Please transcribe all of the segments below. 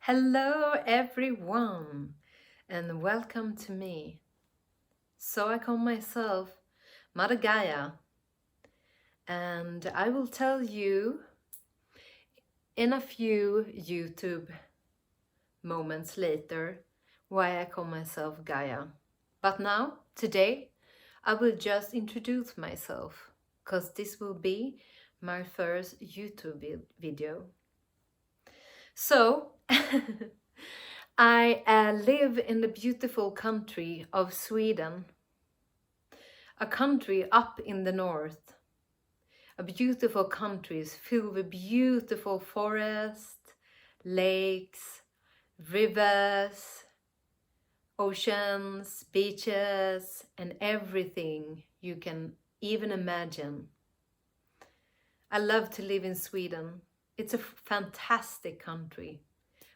Hello, everyone, and welcome to me. So, I call myself Mother Gaia, and I will tell you in a few YouTube moments later why I call myself Gaia. But now, today, I will just introduce myself because this will be my first YouTube video. So, I live in the beautiful country of Sweden, a country up in the north, a beautiful country filled with beautiful forests, lakes, rivers, oceans, beaches, and everything you can even imagine. I love to live in Sweden. It's a fantastic country.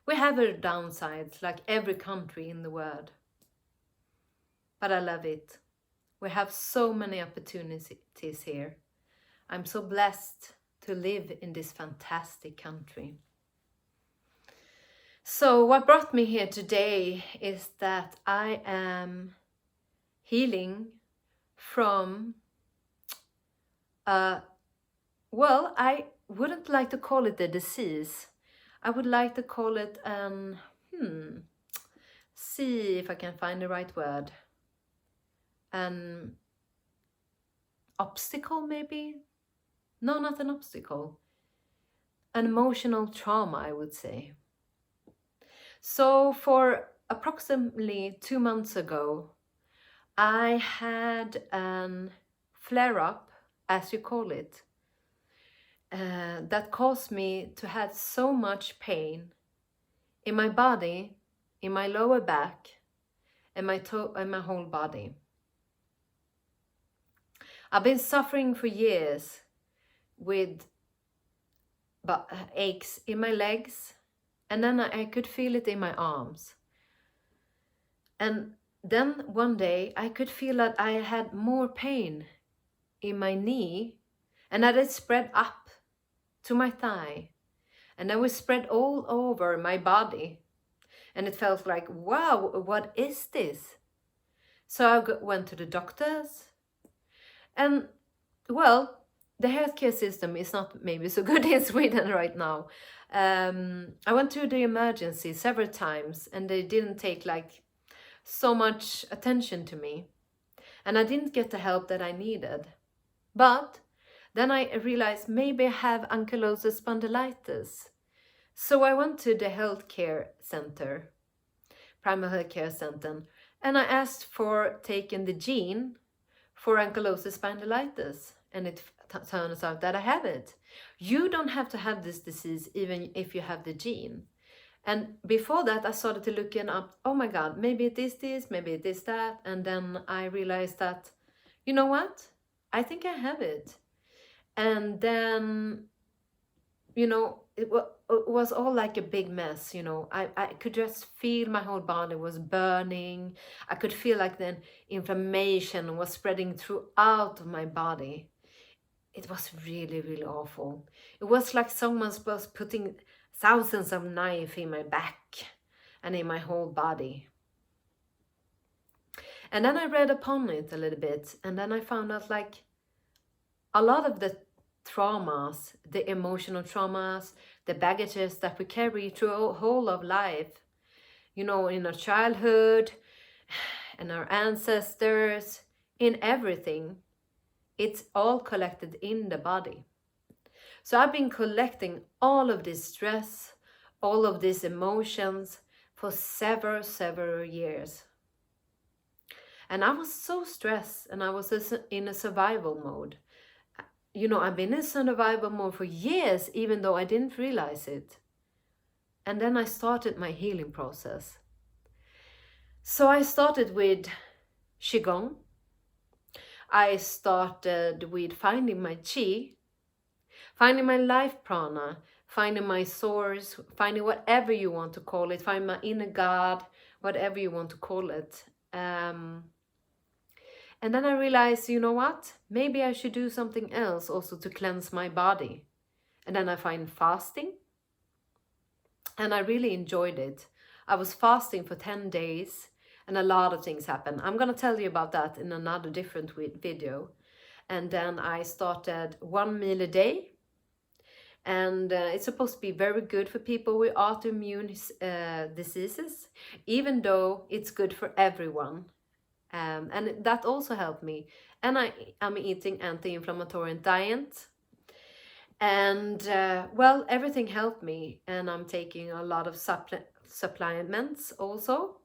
We have our downsides like every country in the world. But I love it. We have so many opportunities here. I'm so blessed to live in this fantastic country. So what brought me here today is that I am healing from I wouldn't like to call it a disease. I would like to call it see if I can find the right word. An obstacle, maybe? No, not an obstacle. An emotional trauma, I would say. So for approximately 2 months ago, I had a flare-up, as you call it, that caused me to have so much pain in my body, in my lower back, and my whole body. I've been suffering for years with aches in my legs, and then I could feel it in my arms. And then one day I could feel that I had more pain in my knee, and that it spread up to my thigh, and then it spread all over my body. And it felt like, wow, what is this? So I went to the doctors, and well, the healthcare system is not maybe so good in Sweden right now. I went to the emergency several times, and they didn't take like so much attention to me, and I didn't get the help that I needed. But then I realized maybe I have ankylosing spondylitis. So I went to the healthcare center, primary healthcare center, and I asked for taking the gene for ankylosing spondylitis, and it turns out that I have it. You don't have to have this disease even if you have the gene. And before that, I started to look up, oh my God, maybe it is this, maybe it is that. And then I realized that, you know what? I think I have it. And then, it was all like a big mess, I could just feel my whole body was burning. I could feel like the inflammation was spreading throughout my body. It was really, really awful. It was like someone was putting thousands of knives in my back and in my whole body. And then I read upon it a little bit, and then I found out like a lot of the traumas, the emotional traumas, the baggages that we carry through our whole of life, in our childhood and our ancestors, in everything, it's all collected in the body. So I've been collecting all of this stress, all of these emotions for several years. And I was so stressed, and I was in a survival mode. I've been in survival mode for years, even though I didn't realize it. And then I started my healing process. So I started with Qigong. I started with finding my Qi, finding my life prana, finding my source, finding whatever you want to call it, find my inner God, whatever you want to call it. And then I realized, you know what? Maybe I should do something else also to cleanse my body. And then I find fasting. and I really enjoyed it. I was fasting for 10 days and a lot of things happened. I'm gonna tell you about that in another different video. And then I started 1 meal a day, and it's supposed to be very good for people with autoimmune diseases, even though it's good for everyone. And that also helped me. And I'm eating anti-inflammatory diet, and well, everything helped me, and I'm taking a lot of supplements also.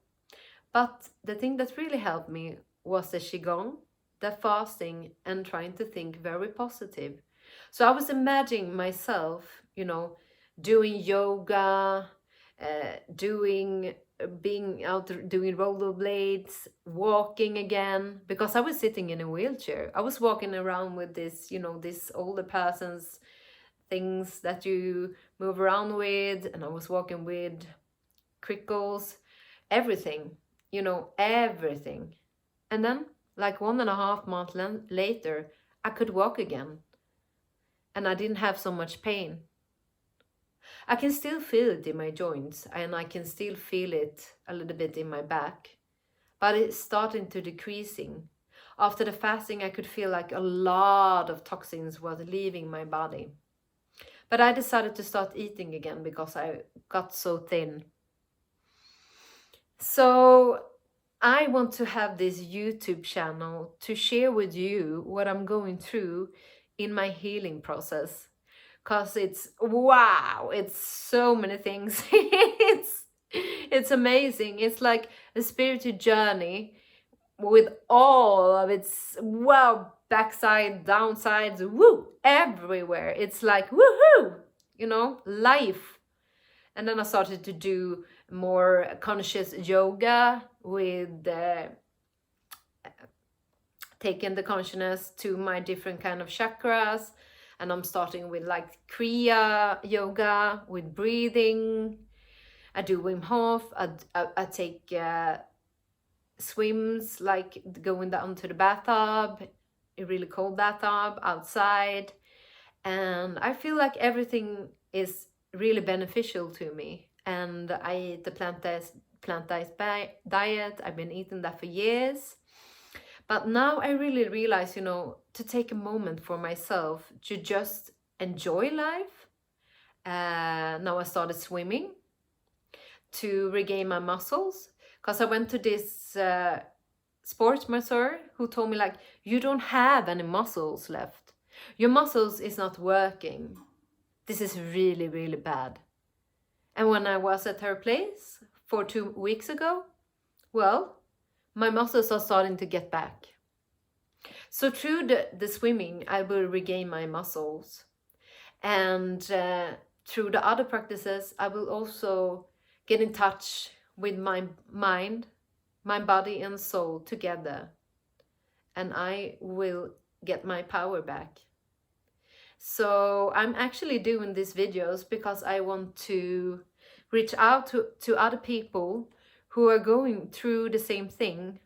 But the thing that really helped me was the qigong, the fasting, and trying to think very positive. So I was imagining myself, doing yoga, being out doing rollerblades, walking again, because I was sitting in a wheelchair. I was walking around with this older person's things that you move around with, and I was walking with crickles, everything, everything. And then, like 1.5 months later, I could walk again, and I didn't have so much pain. I can still feel it in my joints, and I can still feel it a little bit in my back, but it's starting to decreasing. After the fasting, I could feel like a lot of toxins was leaving my body. But I decided to start eating again because I got so thin. So I want to have this YouTube channel to share with you what I'm going through in my healing process. Because it's so many things. It's amazing. It's like a spiritual journey with all of its backside, downsides, everywhere. It's like woohoo, life. And then I started to do more conscious yoga with taking the consciousness to my different kind of chakras. And I'm starting with like Kriya yoga with breathing. I do Wim Hof. I take swims, like going down to the bathtub, a really cold bathtub outside. And I feel like everything is really beneficial to me. And I eat the plant-based diet. I've been eating that for years. But now I really realize, to take a moment for myself to just enjoy life. Now I started swimming to regain my muscles, because I went to this sports masseur who told me, like, you don't have any muscles left. Your muscles is not working. This is really, really bad. And when I was at her place for 2 weeks ago, well, my muscles are starting to get back. So through the swimming, I will regain my muscles. And through the other practices, I will also get in touch with my mind, my body and soul together. And I will get my power back. So I'm actually doing these videos because I want to reach out to other people who are going through the same thing,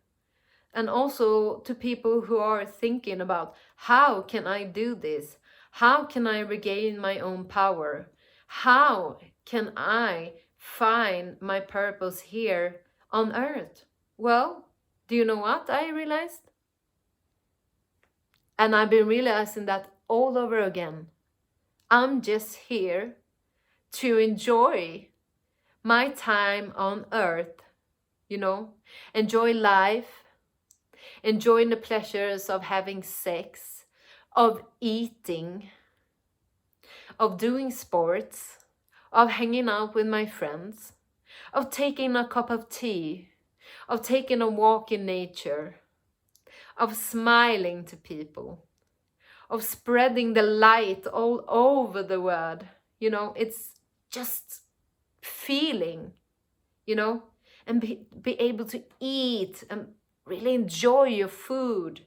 and also to people who are thinking about, how can I do this? How can I regain my own power? How can I find my purpose here on earth? Well, do you know what I realized? And I've been realizing that all over again. I'm just here to enjoy my time on earth, enjoy life, enjoying the pleasures of having sex, of eating, of doing sports, of hanging out with my friends, of taking a cup of tea, of taking a walk in nature, of smiling to people, of spreading the light all over the world. It's just feeling, and be able to eat and really enjoy your food.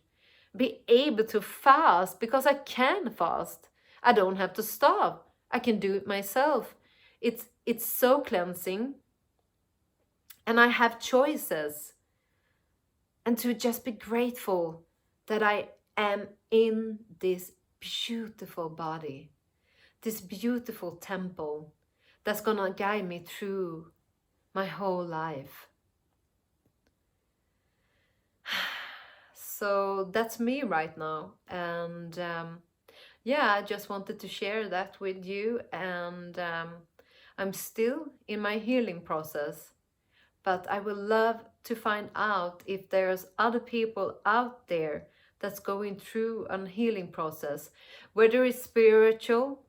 Be able to fast, because I can fast. I don't have to starve. I can do it myself. It's so cleansing. And I have choices. And to just be grateful that I am in this beautiful body, this beautiful temple that's gonna guide me through my whole life. So that's me right now, and yeah, I just wanted to share that with you. And I'm still in my healing process, but I would love to find out if there's other people out there that's going through a healing process, whether it's spiritual,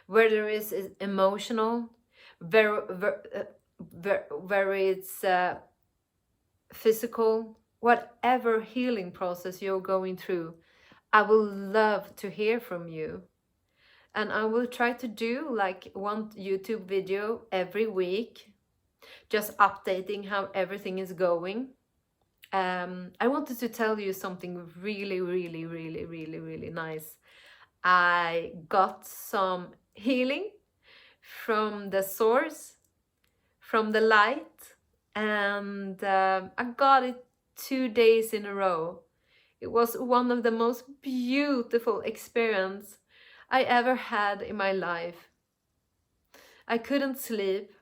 whether it's emotional, where it's physical, whatever healing process you're going through. I will love to hear from you. And I will try to do like one YouTube video every week, just updating how everything is going. I wanted to tell you something really, really, really, really, really nice. I got some healing from the source, from the light, and I got it 2 days in a row. It was one of the most beautiful experiences I ever had in my life. I couldn't sleep,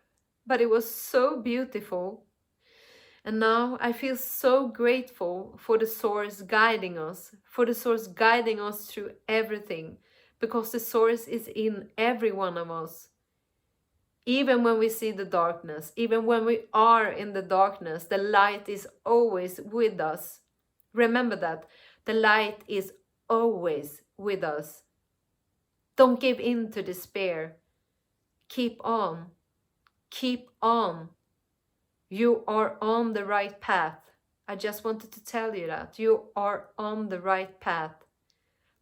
but it was so beautiful. And now I feel so grateful for the source guiding us, for the source guiding us through everything, because the source is in every one of us. Even when we see the darkness, even when we are in the darkness, the light is always with us. Remember that. The light is always with us. Don't give in to despair. Keep on. Keep on. You are on the right path. I just wanted to tell you that. You are on the right path.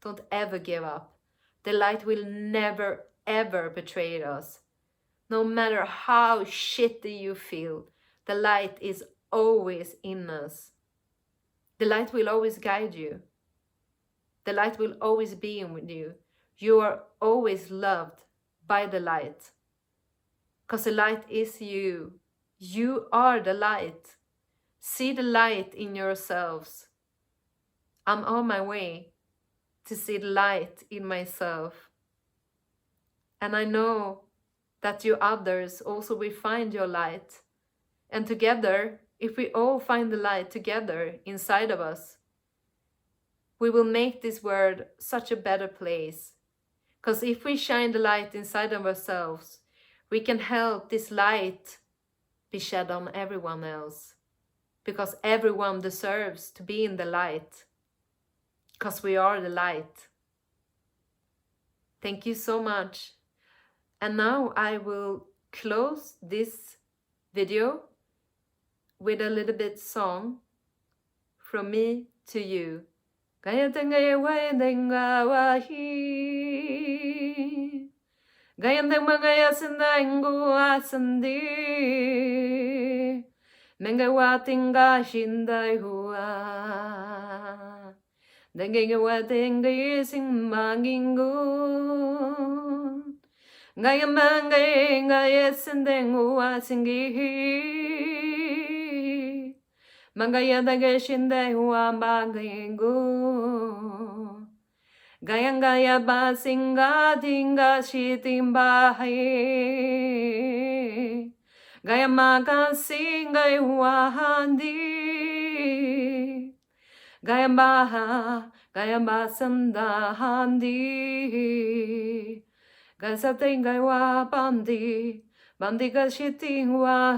Don't ever give up. The light will never, ever betray us. No matter how shitty you feel, the light is always in us. The light will always guide you. The light will always be with you. You are always loved by the light. Because the light is you. You are the light. See the light in yourselves. I'm on my way to see the light in myself. And I know that you others also will find your light. And together, if we all find the light together inside of us, we will make this world such a better place. Because if we shine the light inside of ourselves, we can help this light be shed on everyone else. Because everyone deserves to be in the light. Because we are the light. Thank you so much. And now I will close this video with a little bit song from me to you. Gaya tengaya wayendenga wahi. Gaya tengaya sendangu asandi. Menga watinga shindai hua. Denga watinga singmangingu. Gaya mangay gaya sendengu asingi. Mangaya daga shindai hua mangingu. Gaya gaya basinga tinga shitimbahi. Gaya makasinga wahandi. Gaya baha, gaya basandahandi. Gaya satinga wa bandi, bandi gashiting wa.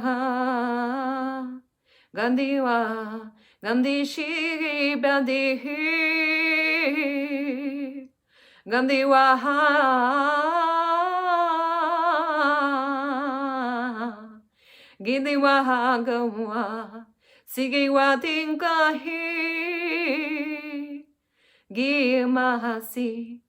Gandhi wa, Gandhi shi bandi. Gandhi wa. Gidi wa gawa, sige wa tinkahi, gimahasi,